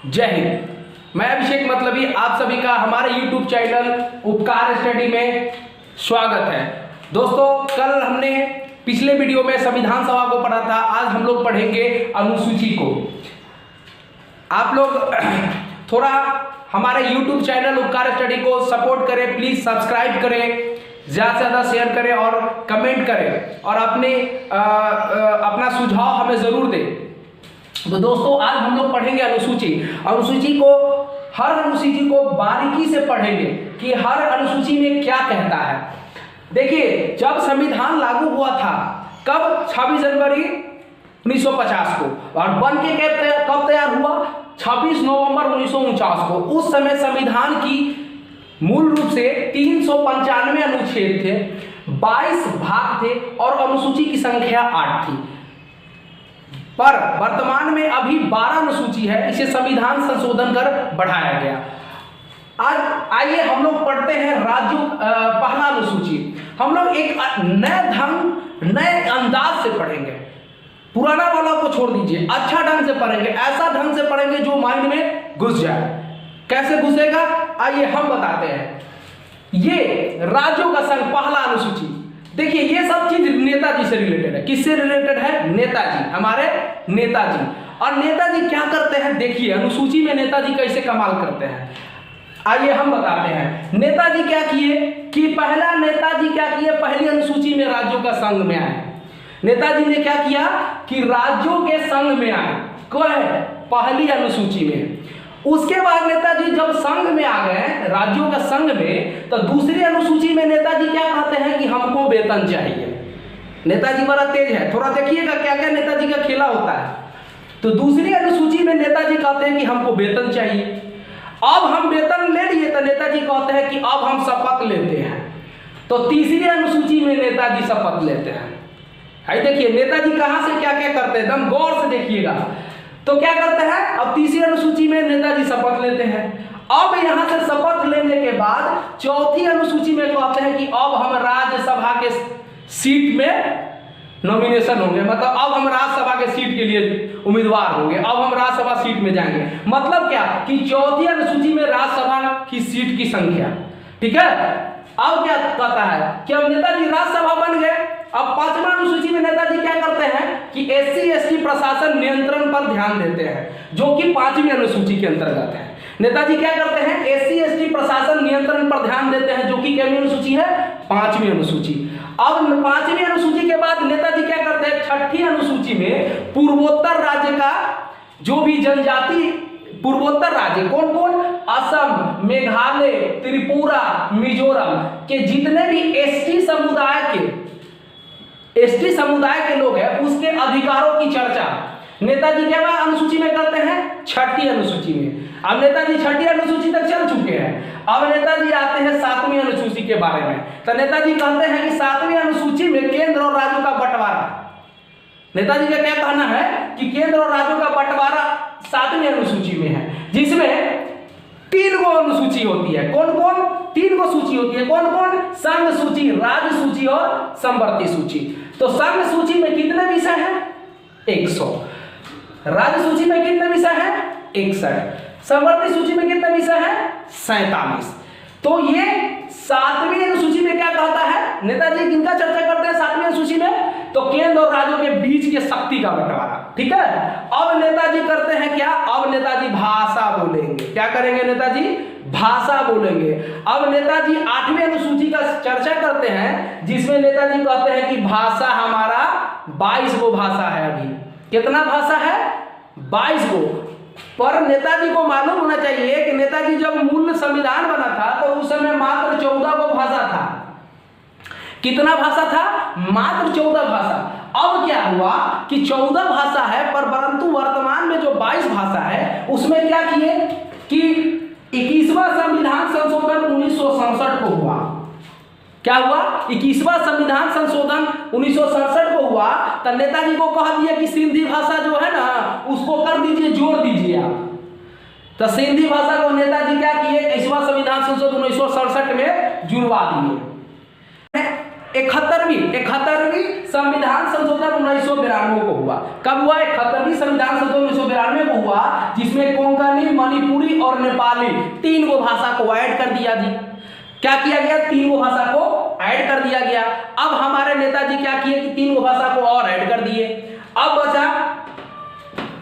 जय हिंद। मैं अभिषेक मतलबी, आप सभी का हमारे YouTube चैनल उपकार स्टडी में स्वागत है। दोस्तों, कल हमने पिछले वीडियो में संविधान सभा को पढ़ा था। आज हम लोग पढ़ेंगे अनुसूची को। आप लोग थोड़ा हमारे YouTube चैनल उपकार स्टडी को सपोर्ट करें, प्लीज सब्सक्राइब करें, ज़्यादा से ज़्यादा शेयर करें और कमेंट करें और अपना सुझाव हमें ज़रूर दें। तो दोस्तों, आज हम लोग पढ़ेंगे अनुसूची। हर अनुसूची को बारीकी से पढ़ेंगे कि हर अनुसूची में क्या कहता है। देखिए, जब संविधान लागू हुआ था, कब? 26 जनवरी 1950 को, और बन के कब तैयार हुआ? 26 नवंबर 1949 को। उस समय संविधान की मूल रूप से 395 अनुच्छेद थे, 22 भाग थे और अनुसूची की संख्या 8 थी। पर वर्तमान में अभी 12 अनुसूची है, इसे संविधान संशोधन कर बढ़ाया गया। आज आइए हम लोग पढ़ते हैं पहला अनुसूची। हम लोग एक नए अंदाज से पढ़ेंगे। पुराना वाला को छोड़ दीजिए, अच्छा ढंग से पढ़ेंगे, ऐसा ढंग से पढ़ेंगे जो माइंड में घुस जाए। कैसे घुसेगा, आइए हम बताते हैं। ये राज्यों का संघ, पहला अनुसूची। देखिए, ये सब चीज नेताजी से रिलेटेड है। किससे रिलेटेड है? नेताजी, हमारे नेताजी। और नेताजी क्या करते हैं, देखिए अनुसूची में नेताजी कैसे कमाल करते हैं। आइए हम बताते हैं नेताजी क्या किए। कि पहला नेताजी क्या किए, पहली अनुसूची में राज्यों का संघ में आए। नेताजी ने क्या किया कि राज्यों के संघ में आए, कौन है? पहली अनुसूची में। उसके बाद नेताजी जब संघ में आ गए, राज्यों का संघ में, तो दूसरी अनुसूची में नेताजी क्या कहते हैं कि हमको वेतन चाहिए। नेताजी बड़ा तेज है, थोड़ा देखिएगा क्या क्या नेताजी का खेला होता है। तो दूसरी अनुसूची में नेताजी कहते हैं कि हमको वेतन चाहिए। अब हम वेतन ले लिए तो नेताजी कहते हैं कि अब हम शपथ लेते हैं। तो तीसरी अनुसूची में नेताजी शपथ लेते हैं। आई देखिए नेताजी कहां से क्या क्या करते हैं, एकदम गौर से देखिएगा। तो क्या करते हैं, अब तीसरी अनुसूची में नेताजी शपथ लेते हैं। अब यहां से शपथ लेने के बाद चौथी अनुसूची में कहते हैं कि अब हम राज्यसभा के सीट में नॉमिनेशन होंगे, मतलब अब हम राज्यसभा के सीट के लिए उम्मीदवार होंगे, अब हम राज्यसभा सीट में जाएंगे। मतलब क्या कि चौथी अनुसूची में राज्यसभा की सीट की संख्या, ठीक है। अब क्या कहता है कि अब नेताजी राज्यसभा बन गए। अब पांचवा अनुसूची में नेताजी क्या करते हैं कि SC/ST प्रशासन नियंत्रण पर ध्यान देते हैं, जो कि 5वीं अनुसूची के अंतर्गत है। नेताजी क्या करते हैं, SC/ST प्रशासन नियंत्रण पर ध्यान देते हैं, जो कि कितनी अनुसूची है? 5वीं अनुसूची। अब 5वीं अनुसूची के बाद नेताजी क्या करते हैं, 6ठी अनुसूची में पूर्वोत्तर राज्य का जो भी जनजाति, पूर्वोत्तर राज्य कौन कौन? असम, मेघालय, त्रिपुरा, मिजोरम के जितने भी ST समुदाय के लोग हैं, उसके अधिकारों की चर्चा नेताजी क्या अनुसूची में करते हैं? 6ठी अनुसूची में। अब नेताजी 6ठी अनुसूची तक चल चुके हैं। अब नेताजी आते हैं 7वीं अनुसूची के बारे में। तो नेताजी कहते हैं कि 7वीं अनुसूची में केंद्र और राज्यों का बंटवारा। नेताजी का क्या कहना है कि केंद्र और राज्यों का बंटवारा 7वीं अनुसूची में है, जिसमें 3 गो अनुसूची होती है। कौन कौन? 3 गो सूची होती है। कौन कौन? संघ सूची, राज्य सूची और समवर्ती सूची। तो संघ सूची में कितने विषय हैं? 100। राज्य सूची में कितने विषय हैं? 61। समवर्ती सूची में कितने विषय हैं? 47। तो ये 7वीं अनुसूची में क्या कहता है नेताजी, किनका चर्चा करते हैं 7वीं अनुसूची में? तो केंद्र और राज्यों के बीच के शक्ति का बंटवारा, ठीक है। अब नेताजी करते हैं क्या? अब नेताजी भाषा बोलेंगे। क्या करेंगे नेताजी? भाषा बोलेंगे। अब नेताजी 8वीं अनुसूची का चर्चा करते हैं, जिसमें नेताजी कहते हैं कि भाषा हमारा 22 गो भाषा है। अभी कितना भाषा है? 22 गो। पर नेताजी को मालूम होना चाहिए कि नेताजी जब मूल संविधान बना था तो उस समय मात्र 14 गो भाषा था। कितना भाषा था? मात्र 14 भाषा। अब क्या हुआ कि 14 भाषा है, परंतु वर्तमान में जो 22 भाषा है उसमें क्या किए कि 21वां संविधान संशोधन 1967 को हुआ। क्या हुआ? 21वां संविधान संशोधन 1967 को हुआ। तो नेताजी को कह दिया कि सिंधी भाषा जो है ना, उसको कर दीजिए, जोड़ दीजिए आप। तो सिंधी भाषा को नेताजी क्या किए, 21वां संविधान संशोधन 1967 में जुड़वा दिए। 71वीं संविधान संशोधन 1992 को हुआ। कब हुआ? 71वीं संविधान संशोधन 1992 को हुआ, जिसमें कोंकणी, मणिपुरी और नेपाली 3 गो भाषा को ऐड कर दिया जी। क्या किया गया? 3 गो भाषा को ऐड कर दिया गया। अब हमारे नेताजी क्या किए कि 3 गो भाषा को और ऐड कर दिए। अब बचा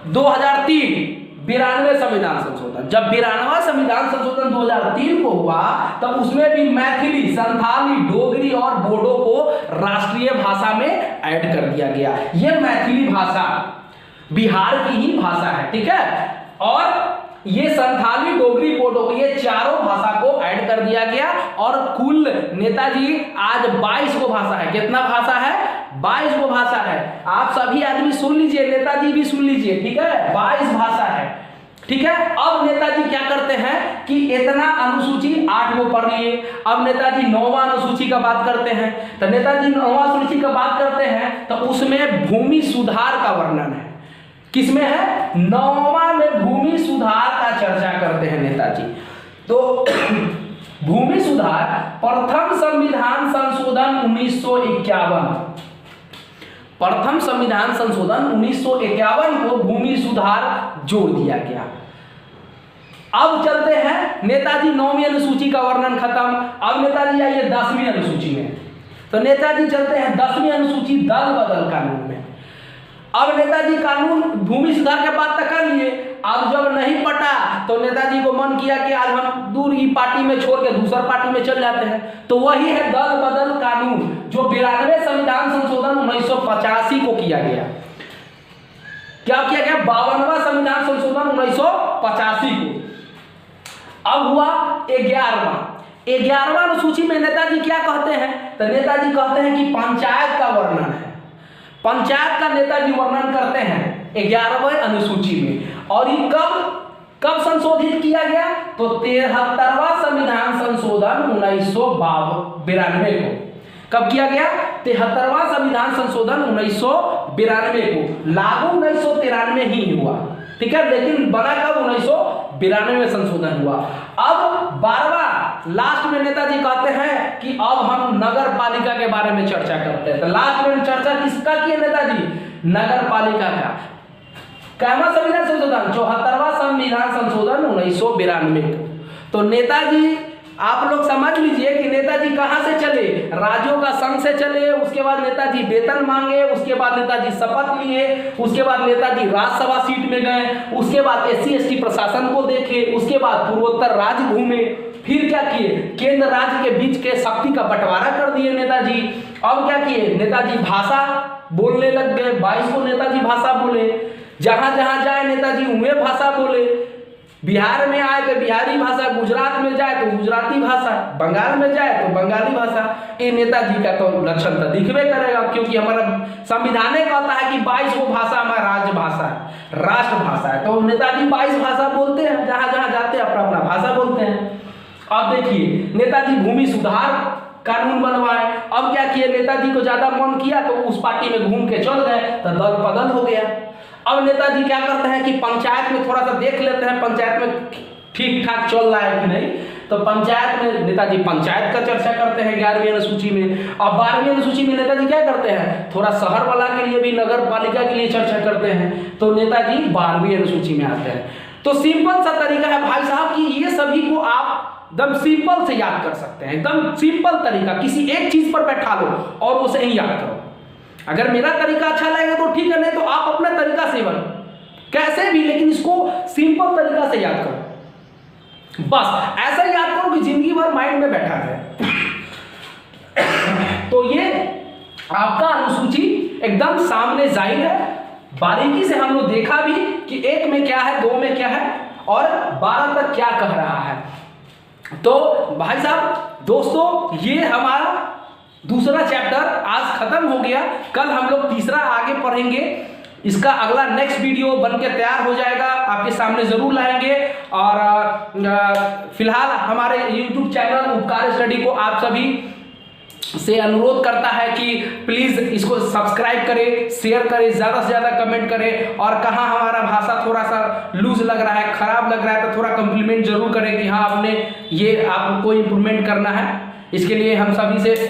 2003 92 संविधान संशोधन। जब 92वां संविधान संशोधन 2003 को हुआ, तब उसमें भी मैथिली, संथाली, डोगरी और बोडो को राष्ट्रीय भाषा में ऐड कर दिया गया। यह मैथिली भाषा बिहार की ही भाषा है, ठीक है। और ये संथाली, डोगरी, बोडो, ये चारों भाषा को ऐड कर दिया गया। और कुल नेताजी आज 22 गो भाषा है। कितना भाषा है? 22 गो भाषा है। आप सभी आदमी सुन लीजिए, नेताजी भी सुन लीजिए, ठीक है। 22 भाषा है, ठीक है। अब नेताजी क्या करते हैं कि इतना अनुसूची 8 गो पढ़ लिए। अब नेताजी 9वां अनुसूची का बात करते हैं। तो नेताजी 9वां अनुसूची का बात करते हैं तो उसमें भूमि सुधार का वर्णन है। किसमें है? 9वां में भूमि सुधार का चर्चा करते हैं नेताजी। तो भूमि सुधार, प्रथम संविधान संशोधन 1951, प्रथम संविधान संशोधन 1951 को भूमि सुधार जोड़ दिया गया। अब चलते हैं, नेताजी 9वीं अनुसूची का वर्णन खत्म। अब नेताजी आइए 10वीं अनुसूची में। तो नेताजी चलते हैं 10वीं अनुसूची, दल बदल कानून में। अब नेताजी कानून भूमि सुधार के बात तक कर लिए। अब जब नहीं पटा तो नेताजी को मन किया कि आज हम दूर की पार्टी में छोड़ के दूसर पार्टी में चल जाते हैं। तो वही है दल बदल कानून, जो 92 संविधान संशोधन 1985 को किया गया। क्या किया गया? 52वां संविधान संशोधन 1985 को। अब हुआ 11वां अनुसूची में नेताजी क्या कहते हैं? तो नेताजी कहते हैं कि पंचायत का वर्णन है। पंचायत का नेताजी वर्णन करते हैं 11वें अनुसूची में। और ये कब संशोधित किया गया? तो 73वां संविधान संशोधन 1992 को। कब किया गया? 73वां संविधान संशोधन 1992 को। लागू 1993 ही हुआ, ठीक है, लेकिन बना कब? 1992 में संशोधन हुआ। अब 12वां लास्ट में नेताजी कहते हैं कि अब हम नगर पालिका के बारे में चर्चा करते हैं। तो लास्ट में चर्चा किसका की है नेताजी? नगर पालिका का। कैवा संविधान संशोधन? 74वां संविधान संशोधन 1992। तो नेताजी, आप लोग समझ लीजिए कि नेताजी कहां से चले? राज्यों का संघ से चले। उसके बाद नेताजी वेतन मांगे, उसके बाद नेताजी शपथ लिए, उसके बाद नेताजी राज्यसभा सीट में गए, उसके बाद SC ST प्रशासन को देखे, उसके बाद पूर्वोत्तर राज्य घूमे, फिर क्या किए? केंद्र राज्य के बीच के शक्ति का बंटवारा कर दिए नेताजी। अब क्या किए? नेताजी भाषा बोलने लग गए। 22 को नेताजी भाषा बोले। जहां जहां जाए नेताजी उन्हें भाषा बोले। बिहार में आए तो बिहारी भाषा, गुजरात में जाए तो गुजराती भाषा, बंगाल में जाए तो बंगाली भाषा। ये नेताजी का तो लक्षण तो दिखबे करेगा, क्योंकि हमारा संविधान कहता है कि 22 को भाषा हमारा राज्य भाषा है, राष्ट्र भाषा है। तो नेताजी 22 भाषा बोलते हैं, जहां जहां जाते हैं अपना अपना भाषा बोलते हैं। अब देखिए, नेताजी भूमि सुधार कानून बनवाए। अब क्या किए? नेताजी को ज्यादा मन किया तो उस पार्टी में घूम के चल गए, तो दल बदल हो गया। अब नेताजी क्या करते हैं कि पंचायत में थोड़ा सा देख लेते हैं, पंचायत में ठीक ठाक चल रहा है कि नहीं। तो पंचायत में नेताजी पंचायत का चर्चा करते हैं 11वीं अनुसूची में। अब 12वीं अनुसूची में नेताजी क्या करते हैं? थोड़ा शहर वाला के लिए भी, नगर पालिका के लिए चर्चा करते हैं। तो नेताजी 12वीं अनुसूची में आते हैं। तो सिंपल सा तरीका है भाई साहब कि ये सभी को आप एकदम सिंपल से याद कर सकते हैं। एकदम सिंपल तरीका, किसी एक चीज पर बैठा लो और उसे ही याद करो। अगर मेरा तरीका अच्छा लगेगा तो ठीक है, नहीं तो आप अपना तरीका से बनो, कैसे भी, लेकिन इसको सिंपल तरीका से याद करो। बस ऐसा याद करो कि जिंदगी भर माइंड में बैठा है। तो ये आपका अनुसूची एकदम सामने जाहिर है। बारीकी से हम लोग देखा भी कि 1 में क्या है, 2 में क्या है और 12 तक क्या कह रहा है। तो भाई साहब दोस्तों, ये हमारा दूसरा चैप्टर आज खत्म हो गया। कल हम लोग तीसरा आगे पढ़ेंगे। इसका अगला नेक्स्ट वीडियो बनके तैयार हो जाएगा, आपके सामने जरूर लाएंगे। और फिलहाल हमारे YouTube चैनल उपकार स्टडी को आप सभी से अनुरोध करता है कि प्लीज इसको सब्सक्राइब करें, शेयर करें, ज्यादा से ज्यादा कमेंट करें। और कहाँ हमारा भाषा थोड़ा सा लूज लग रहा है, खराब लग रहा है, तो थोड़ा कम्प्लीमेंट जरूर करें कि हाँ आपने ये आपको इम्प्रूवमेंट करना है। इसके लिए हम सभी से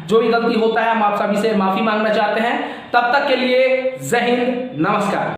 जो भी गलती होता है हम आप सभी से माफी मांगना चाहते हैं। तब तक के लिए जय हिंद, नमस्कार।